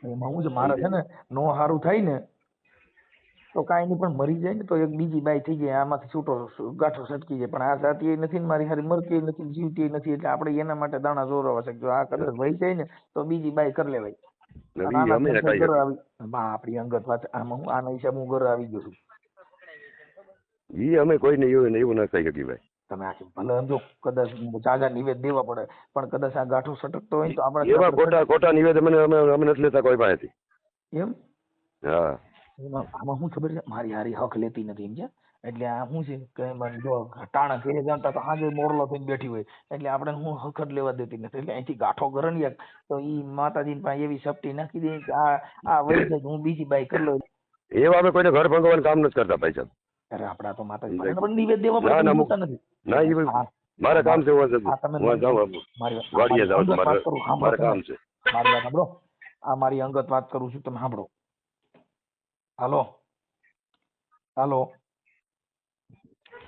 એમાં હું છે મારે છે સમજી ને નો સારું થાય ને તો કાંઈ નહીં, પણ મરી જાય ને તો એક બીજી બાઈ થઈ જાય, આમાંથી છૂટો ગાંઠો છટકી જાય. પણ આ જાતી નથી ને મારી હારી મરતી નથી, જીવતી નથી, એટલે આપણે એના માટે દાણા જોરવા છે. જો આ કદાચ વહી જાય ને તો બીજી બાઈ કરી લેવાય. અને ઈ અમે આના કાંઈ ઘર શકીએ. આવી આપણી અંગત વાત આમાં હું આના હિસાબે હું ઘર આવી ગયો છું. ઈ અમે કોઈને એવું ના કહી શકીએ ભાઈ. તમે આખી ભલે સમજો કદાચ જાજા નિવેદ દેવા પડે, પણ કદાચ આ ગાંઠો સટકતો હોય ને તો એવા આપણે ખોટા નિવેદ અમે નથી લેતા કોઈ પાસેથી. એમ હા આમાં શું ખબર છે, મારી હારી હક લેતી નથી એમ છે. એટલે આ શું છે કે એમાં જો ટાણા ઘેરે જાણતા તો હાજે મોરલો થઈને બેઠી હોય, એટલે આપણે હું હક જ લેવા દેતી નથી. એટલે અહીંથી ગાંઠો ગરણીએ તો ઈ માતાજી પાસે એવી શક્તિ નાખી દે કે આ વહી જાય હું બીજી બાઈ કરી લઉં. એવા અમે કોઈને ઘર ભંગવાનું કામ નથી કરતા ભાઈ સાહેબ. અરે આપડા તો માતાજી પણ નિવેદ દેવા ના ના પડે નથી. ના એ મારે કામ છે. હું જાઉં વાડીએ જાઉં તો મારે કામ છે. મારી વાત સાંભળો, આ મારી અંગત વાત કરું છું, તમે સાંભળો. હાલો હાલો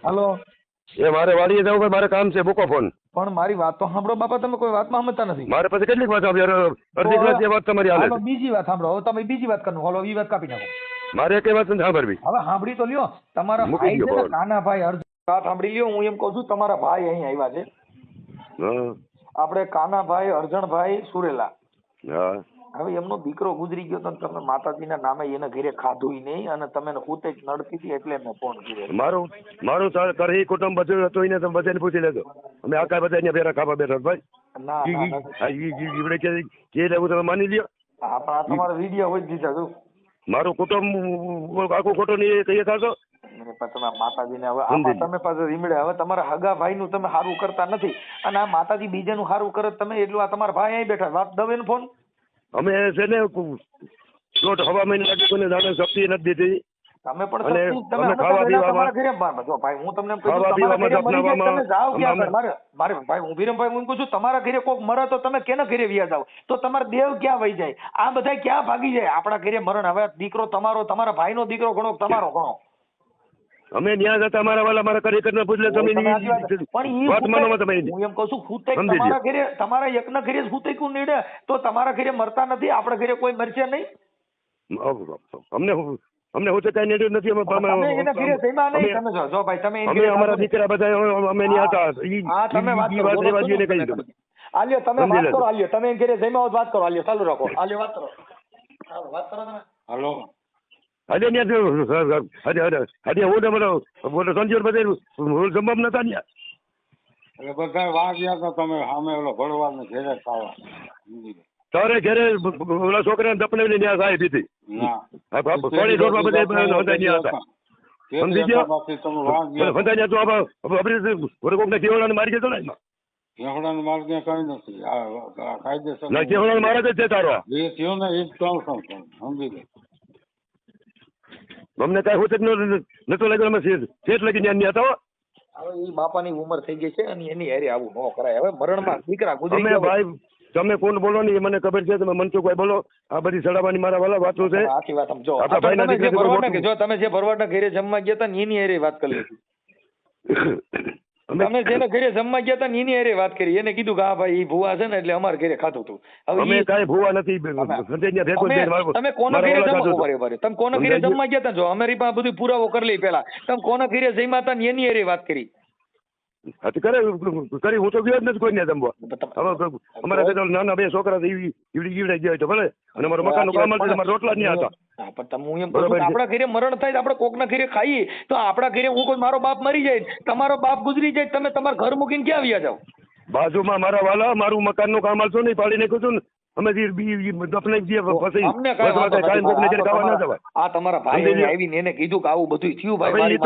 હાલો એ મારે વાડીએ જાવ ભાઈ, મારે કામ છે. મૂકો ફોન. પણ મારી વાત તો સાંભળો બાપા, તમે કોઈ વાતમાં સમજતા નથી. મારે પછી કેટલીક વાત અડધી કલાક જે વાત તમારી હાલે હાલો બીજી વાત સાંભળો. હવે તમે બીજી વાત કરો, હાલો ઈ વાત કાપી નાખો. મારે કઈ વાત નથી સાંભળવી. હવે સાંભળી તો લ્યો. તમારા ભાઈ છે ને કાનાભાઈ અર્જુન, વાત સાંભળી લ્યો. હું એમ કઉ છું તમારા ભાઈ અહીં આવ્યા છે. આપણે કાનાભાઈ અર્જણભાઈ સુરેલા. હા હવે એમનો દીકરો ગુજરી ગયો તો તમે માતાજીના નામે એને ઘરે ખાધું નહીં, અને તમે હુતે જ નડતી હતી એટલે મેં ફોન કર્યો. મારું કરી કુટુંબ બધું હતું એને તમે બધાને પૂછી લેજો. અમે આખા બધા અહીંયા ભેરા ખાવા બેઠા ભાઈ. કે લેવું તમે માની લ્યો. આપણા તમારા વિડીયો હોય દીધા તું. મારું કુટુંબ આખું ખોટું નહીં કહીએ ખાશો. તમે માતાજીને હવે આમાં તમે પાછળ રીમડે. હવે તમારા હગા ભાઈ નું તમે સારું કરતા નથી, અને આ માતાજી બીજાનું સારું કરે તમે એટલું. આ તમારા ભાઈ અહીં બેઠા વાત દવે ને ફોન. અમે છે ને હવા મહિને લાગે કોઈને દાદા શક્તિ નથી દીધી. તમે પણ તમારા ઘરે જો ભાઈ હું તમને મારે ભાઈ હું વિરમભાઈ હું કહું છું, તમારા ઘરે કોક મરે તો તમે કેના ઘરે વ્યા જાવ, તો તમારા દેવ ક્યાં વહી જાય, આ બધા ક્યાં ભાગી જાય. આપણા ઘરે મરણ. હવે દીકરો તમારો, તમારા ભાઈ નો દીકરો ઘણો, તમારો ઘણો. અમે ન્યા જતા મારા વાલા મારા કરી કરીને પૂછલે તમે વાત માનો તમે. હું એમ કહું છું હુતે તમારા ઘરે, તમારા એકના ઘરે જ હુતે કું નીડે તો તમારા ઘરે મરતા નથી, આપણા ઘરે કોઈ મરશે નહીં. અમને હું કઈ નીડ્યું નથી. અમે અમારા દીકરા બધા અમે નહીં હતા. તમે વાત કરો, આલ્યો તમે વાત કરો, આલ્યો તમે ઘરે જઈમાં વાત કરો, આલ્યો ચાલુ રાખો, આલ્યો વાત કરો, વાત કરો તમે. હાલો હજે હું સંજીવ બધા જમવા નતા ત્યાં. બધા વાત ગયા તમે સામે ઓલો ભળવાડ ને ઘેરે ખાવા તારે ઘેરે ઓલા છોકરા દપને ત્યાં સાહેબ હતી. પાણી ઢોરમાં બધા હતા. સમજી ગયા કોકને કેવડાને મારી ગયો ને. કેવડાને માર્ગ કઈ નથી. કાયદેસર કેવડાને મારે જ છે તારો. એ થયો ને એ જ કહું છું, સમજી લે. અમને કઈ હું નતો લાગ્યો. અમે શેઠ લગી ત્યાં હતા. હવે એ બાપાની ઉંમર થઈ ગઈ છે અને એની હારે આવું ન કરાય. હવે મરણમાં દીકરા ગુજરી ગયા. ભાઈ તમે કોણ બોલો ને એ મને ખબર છે. તમે મનસુખભાઈ બોલો. આ બધી સડાવાની મારા વાલા વાતો છે. આખી વાત સમજો. તમે જે ભરવાડના ઘરે જમવા ગયા હતા ને એની હારે વાત કરી હતી. તમે જેના ઘરે જમવા ગયા હતા ને એની હારે વાત કરી. એને કીધું કે હા ભાઈ એ ભૂવા છે ને એટલે અમારે ઘરે ખાતું હતું. અમે કઈ ભૂવા નથી. તમે કોના ઘરે જમવા, તમે કોના ઘરે જમવા ગયા હતા? જો અમારી પાસે બધું પુરાવો કરી લઈ. પેલા તમે કોના ઘરે જમ્યા હતા ને એની હારે વાત કરી. કરી હું તો ગયો જ નથી કોઈને જમવા. અમારા નાના બે છોકરા ઈવડે ગયા તો ભલે. અને અમારું મકાન નું કામ હતું, રોટલા જ નહીં હતા. પણ તમે હું એમ કહું છું આપણા ઘરે મરણ થાય આપણે કોકના ઘરે ખાઈએ તો આપણા ઘરે હું કોઈ મારો બાપ મરી જાય, તમારો બાપ ગુજરી જાય, તમે તમારા ઘર મૂકીને ક્યાં આવ્યા જાવ? બાજુમાં મારા વાલા મારું મકાન નું કામ હાલતું નહીં, પાડી નાખ્યું છું ને. અમે આ તમારા ભાઈ આવીને એને કીધું કે આવું બધું થયું ભાઈ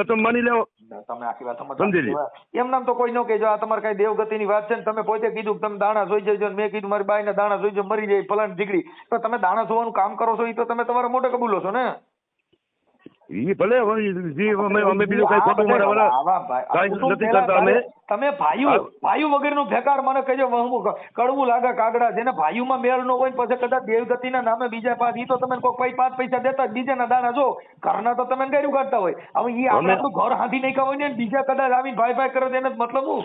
એટલે માની લેવો. તમે આખી વાત સમજી એમ નામ તો કોઈ ન કહેજો. આ તમારે કઈ દેવગતિ ની વાત છે ને તમે પોતે કીધું તમે દાણા જોઈ જજો. મેં કીધું મારી બાઈ ના દાણા જોઈ મરી જાય ફલાણ દીકરી. તો તમે દાણા જોવાનું કામ કરો છો એ તો તમે તમારા મોઢે કબૂલો છો ને. ભલે અમે બીજું કઈ ખોટું નથી કરતા. અમે તમે ભાઈઓ વગર નું ભેકાર મને કહેજો. કડવું લાગે કાગડા. જેને ભાઈઓમાં મેળ ન હોય પછી કદાચ દેવગતિ ના નામે બીજા પાસ ઈ તો તમે કોઈ 5 પૈસા દેતા બીજાના દાણા જો ઘરના તો તમે ગાયું કાઢતા હોય. હવે ઈ આપણે ઘર હાથી નહીં હોય ને બીજા કદાચ આવીને ભાઈ કરે તો એને મતલબ હું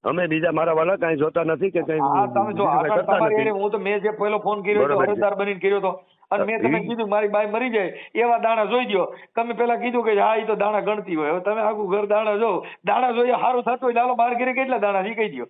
અમે બીજા મારા વાલા કઈ જોતા નથી કે કઈ હા તમે જો બીજું કઈ આ કરતા તમારી નથી. એને હું તો મેં જે પહેલો ફોન કર્યો હતો બરોબર છે. અરજદાર બનીને કર્યો હતો અને મેં તમે કીધું મારી બાઈ મરી જાય એવા દાણા જોઈ દો. તમે પેલા કીધું કે હા એ તો દાણા ગણતી હોય. હવે તમે આખું ઘર દાણા જો દાણા જોઈએ સારું થતું હોય ચાલો બાર ઘરે કેટલા દાણા છે કહી દો.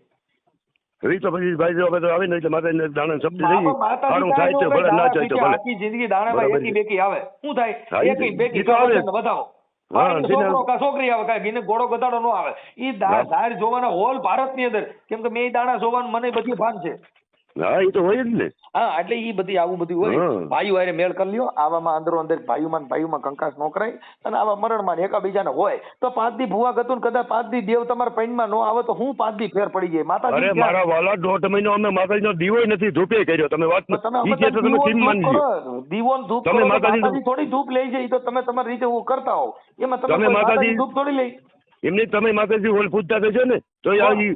એ તો પછી ભાઈ જો હવે તો આવે ને એટલે માતાજીને દાણા શબ્દ હા, લઈ પણ માતાજી સારું થાય તો ભલે ના થાય તો ભલે. આખી જિંદગી દાણામાં બરોબર એકી છે. બેકી આવે શું હા, થાય એ એકી તો- બેકી એ તો આવે. બતાવો હા, હા, જેને- છોકરો કા છોકરી આવે કાંઈ ગીને ઘોડો ગધાડો ન આવે ઈ ધાર જોવાના હોલ ભારતની અંદર કેમ કે મેં ઈ દાણા જોવાનું મને બધી ભાન છે. હા એ તો હોય જ ને. હા એટલે ઈ બધી આવું બધું હોય હા. ભાઈઓ હારે મેળ કરી લ્યો આવામાં અંદરો અંદર ભાઈઓમાં કંકાસ ન કરાય અને આવા મરણમાં ને એકાબીજાને હોય તો 5 દી ભૂવા ગતું ને કદાચ 5 દી દેવ તમારા પૈણમાં ન આવે તો હું 5 દી ફેર પડી જાય માતાજી અરે મારા વાલા 1.5 મહિનો અમે માતાજીનો દીવો નથી ધૂપે કર્યો તમે વાત તમે ઈ કે તો તમે ટીમ માની લ્યો. દીવોન ધૂપ તમે કરો તો માતાજીનું- માતાજી થોડી ધૂપ લે છે ઈ તો તમે તમારી રીતે એવું કરતા હો એમાં તમે તમે કોઈ માતાજી- માતાજી ધૂપ થોડી લઈ એમની તમે માતાજી ઓલ પૂજતા થશો ને તો યાર ઈ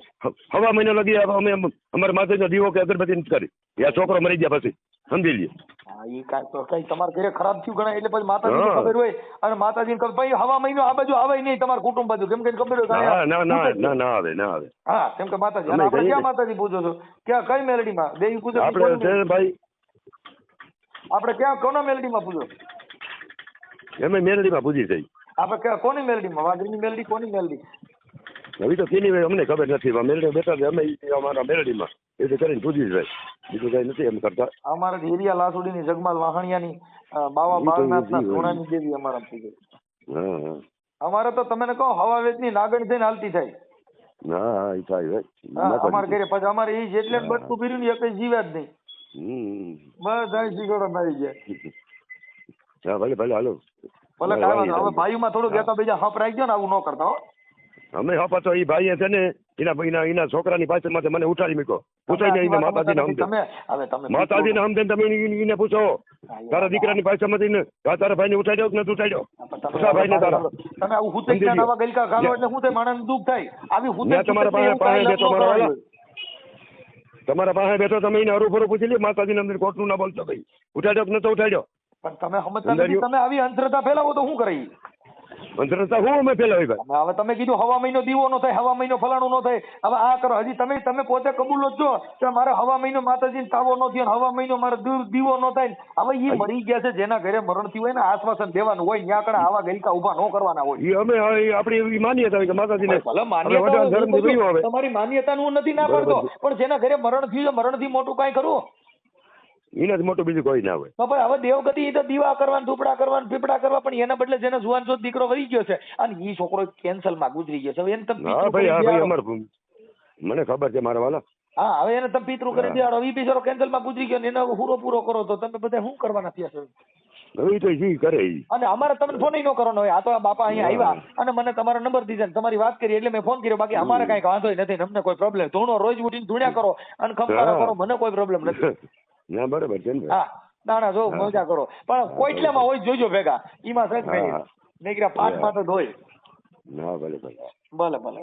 હવા મહિનો લગી અમે અમારા માતાજીનો દીવો કે અગરબત્તી નથી કરી. યા છોકરો મરી ગયા પછી સમજી લ્યો. હા ઈ કાંઈ તો કઈ તમારા ઘરે ખરાબ થયું ગણાય એટલે પછી માતાજીને હા. ખબર હોય અને માતાજીને ખબર ભાઈ હવા મહિનો આ બાજુ આવે નહીં તમારા કુટુંબ બાજુ કેમ કે એને ખબર હોય કે ના અહીંયા ના ના ભૂત જ છે. ના ના આવે ના આવે. હા કેમ કે માતાજી અમે અને આપણે કહીએ ક્યાં ને. માતાજી પૂજો છો ક્યાં કઈ મેલડીમાં દેવી પૂજો છો? આપણે છે ને ભાઈ આપણે ક્યાં કોના મેલડીમાં પૂજો અમે મેરડીમાં પૂજી થઈ. આપણે ક્યાં કોની મેલડીમાં વાઘરીની મેલડી કોની મેલડી હવે તો કેની હોય અમને ખબર નથી મેરડી બેઠા છે અમે ઈ અમારા મેરડીમાં એ તો કરીને પૂજી જાય બીજું કઈ નથી એમ કરતા. અમારા હિરિયા લાસુડીની જગમાલ વાહણિયાની બાવા ઈ તો બાળનાથના ઈ હોય. સોનાની દેવી અમારા પૂજે હા હા અમારે તો તમે કહો હવા વેચની નાગણ થઈને હાલતી થાય હા હા ઈ થાય ભાઈ. હા ના અમારે કરી. ઘરે પછી અમારે એ જેટલે હા. બટકું પીર્યું ને એ કઈ જીવ્યા જ નહીં હમ. બધા શીખોડો મારી ગયા હા ભલે ભલે હાલો. ભલે કાંઈ વાંધો નહીં. હવે ભાઈઓમાં થોડુંક એકા બીજા હપ રાખજો ને આવું ન કરતા હો અમે હપા તો ઈ ભાઈએ છે ને એના છોકરાની પાછળમાંથી મને ઉઠાડી મૂકો પૂછાય ને એને માતાજીને સમજે તમે હવે તમે માતાજીને સમજે ને તમે એને પૂછો તારા દીકરાની પાછળમાંથી ને તારા ભાઈને ઉઠાડ્યો કે નથી ઉઠાડ્યો પૂછા ભાઈને તારા તમે આવું હુતે સમજી લ્યો. નવા ગલકા ખાલો એટલે હું થાય માણસને દુઃખ થાય આવી હુતે ત્યાં તમારા પાસે બેઠો મારા વાલા. તમારા પાસે બેઠો તમે એને હરું પૂછી લ્યો માતાજીને અંદર ખોટું ના બોલતો ભાઈ ઉઠાડ્યો કે નતો ઉઠાડ્યો. પણ તમે સમજતા નથી તમે આવી અંધશ્રદ્ધા ફેલાવો તો શું કરે ઈ? અંધશ્રદ્ધા હું અમે ફેલાવી ભાઈ. હવે તમે કીધું હવા મહિનો દીવો નો થાય હવા મહિનો ફલાણું નો થાય હવે આ કરો હજી તમે પોતે કબૂલો જ છો કે મારે હવા મહિનો માતાજીને તાવો નો થયો હવા મહિનો મારે દીવો નો થાય હવે ઈ મરી ગયા છે જેના ઘરે મરણ થયું હોય ને આશ્વાસન દેવાનું હોય ત્યાં આગળ આવા ગલકા ઉભા ન કરવાના હોય ઈ અમે આપણી એવી માન્યતા હોય કે માતાજીને ભલે હવે માન્યતા વડાલ ધર્મ જોયું હવે તમારી માન્યતાનું હું નથી ના પાડતો પણ જેના ઘરે મરણ થયું છે મરણથી મોટું કાંઈ કરવું એના જ મોટું બીજું કોઈ ના હોય. તો ભાઈ હવે દેવગતિ ઈ તો દીવા કરવાનું ધૂપડા કરવાનું પીપડા કરવા પણ એના બદલે જેને જુવાન જો દીકરો વહી ગયો છે અને ઈ છોકરો કેન્સલ માં ગુજરી ગયો છે હવે એને તમે હા પિતૃ ભાઈ કરી હા ભાઈ દેવાડો. અમાર મને ખબર છે મારા વાલા. હા હવે એને તમે પિતૃ કરી દેવાડો ઈ બિચારો કેન્સલ માં ગુજરી ગયો ને એનો પૂરો પૂરો કરો તો તમે બધા શું કરવાના થયા છો હવે તો જી કરે ઈ. અને અમારે તમને ફોન ન કરવાનો હોય આ તો આ બાપા અહીંયા આવ્યા અને મને તમારો નંબર દીધો ને તમારી વાત કરી એટલે મેં ફોન કર્યો બાકી અમારે કઈ વાંધો નથી ને અમને કોઈ પ્રોબ્લેમ ધૂણો રોજ ઉઠીને ધૂણ્યા કરો અને ખમકારા કરો મને કોઈ પ્રોબ્લેમ નથી ના બરાબર છે ને ભાઈ. હા દાણા જો મજા કરો પણ કોઈટલામાં હોય જોજો ભેગા ઈમાં સજ હા, હા. નહીં પાઠમાં તો ધોય ના ભલે ભલે. ભલે ભલે